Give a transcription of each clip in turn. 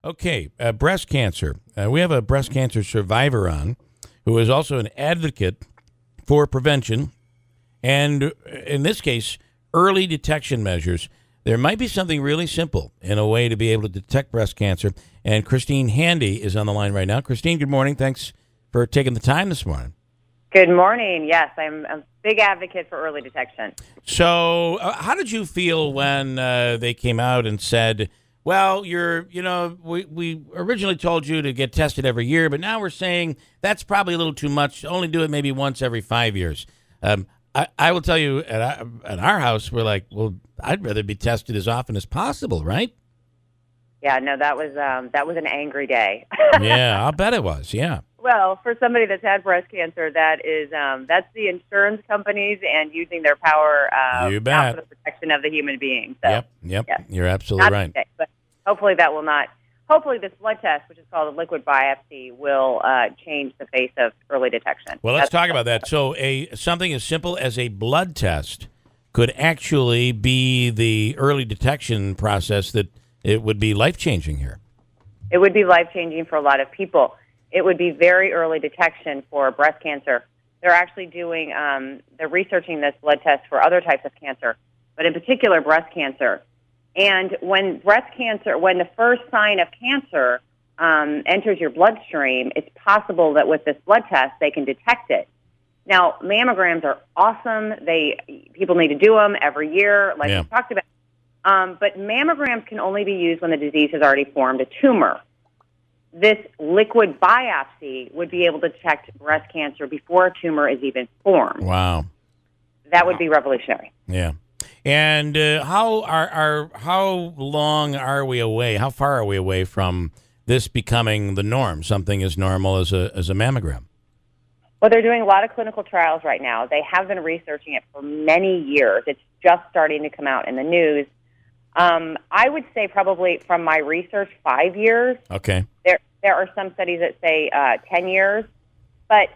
Okay, breast cancer. We have a breast cancer survivor on who is also an advocate for prevention and, in this case, early detection measures. There might be something really simple in a way to be able to detect breast cancer. And Christine Handy is on the line right now. Christine, good morning. Thanks for taking the time this morning. Good morning. Yes, I'm a big advocate for early detection. So how did you feel when they came out and said, well, we originally told you to get tested every year, but now we're saying that's probably a little too much. Only do it maybe once every 5 years. I will tell you, at our house, we're like, well, I'd rather be tested as often as possible, right? Yeah, no, that was an angry day. Yeah, I'll bet it was. Yeah. Well, for somebody that's had breast cancer, that's the insurance companies and using their power You bet. for the protection of the human being. So, Yep. yes. You're absolutely right. Today, but hopefully that will not. Hopefully this blood test, which is called a liquid biopsy, will change the face of early detection. Well, let's talk about that. So something as simple as a blood test could actually be the early detection process that it would be life-changing here. It would be life-changing for a lot of people. It would be very early detection for breast cancer. They're actually they're researching this blood test for other types of cancer, but in particular breast cancer. And when the first sign of cancer enters your bloodstream, it's possible that with this blood test, they can detect it. Now, mammograms are awesome. People need to do them every year, like we talked about. But mammograms can only be used when the disease has already formed a tumor. This liquid biopsy would be able to detect breast cancer before a tumor is even formed. Wow. That would be revolutionary. Yeah. And how long are we away? How far are we away from this becoming the norm, something as normal as a mammogram? Well, they're doing a lot of clinical trials right now. They have been researching it for many years. It's just starting to come out in the news. I would say probably from my research, 5 years. Okay. There are some studies that say 10 years. But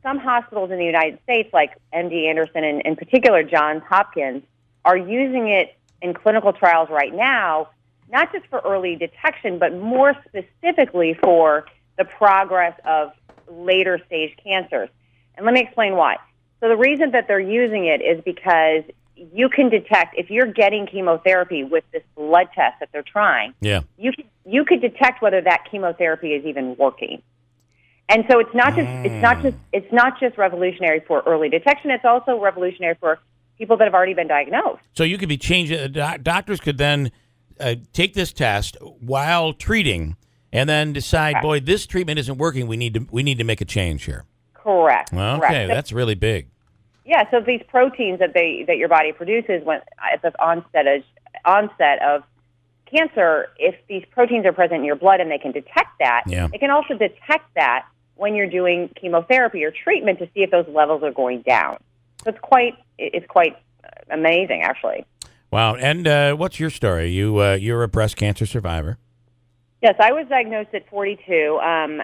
some hospitals in the United States, like MD Anderson and in particular Johns Hopkins, are using it in clinical trials right now, not just for early detection, but more specifically for the progress of later stage cancers. And let me explain why. So the reason that they're using it is because you can detect, if you're getting chemotherapy with this blood test that they're trying, you could detect whether that chemotherapy is even working. And so it's not just revolutionary for early detection, it's also revolutionary for people that have already been diagnosed. So you could be changing. Doctors could then take this test while treating, and then decide, boy, this treatment isn't working. We need to make a change here. Correct. Okay, correct. That's really big. Yeah. So these proteins that your body produces at the onset of cancer, if these proteins are present in your blood and they can detect that, it can also detect that when you're doing chemotherapy or treatment to see if those levels are going down. So it's quite amazing, actually. Wow. And what's your story? You're a breast cancer survivor. Yes, I was diagnosed at 42.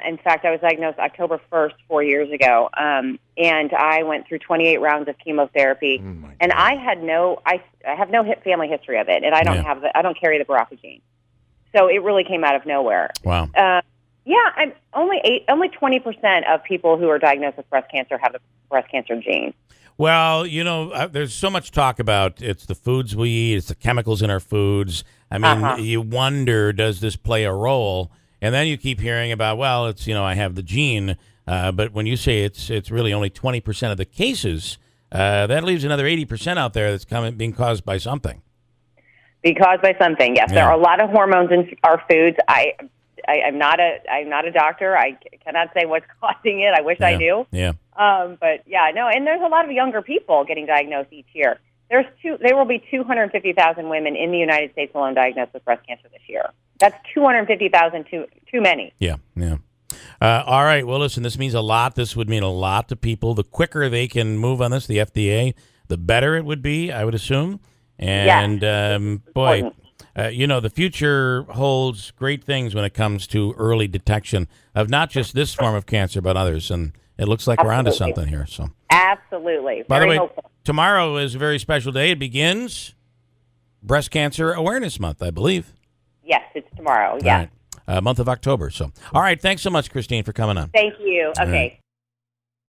In fact, I was diagnosed October 1st, 4 years ago, and I went through 28 rounds of chemotherapy. And I have no family history of it, and I don't carry the BRCA gene. So it really came out of nowhere. Wow. I'm only 20% of people who are diagnosed with breast cancer have the breast cancer gene. Well, there's so much talk about it's the foods we eat, it's the chemicals in our foods. I mean, you wonder, does this play a role? And then you keep hearing about, well, it's, I have the gene. But when you say it's really only 20% of the cases, that leaves another 80% out there that's being caused by something. Caused by something, yes. Yeah. There are a lot of hormones in our foods. I'm not a doctor. I cannot say what's causing it. I wish I knew. Yeah. But and there's a lot of younger people getting diagnosed each year. There will be 250,000 women in the United States alone diagnosed with breast cancer this year. That's 250,000 too many. Yeah. All right. Well, listen, this means a lot. This would mean a lot to people. The quicker they can move on this, the FDA, the better it would be, I would assume. And boy, the future holds great things when it comes to early detection of not just this form of cancer, but others. And it looks like we're onto something here. So absolutely. By the way, tomorrow is a very special day. It begins Breast Cancer Awareness Month, I believe. Yes, it's tomorrow. Yeah. month of October. So, all right. Thanks so much, Christine, for coming on. Thank you. Okay.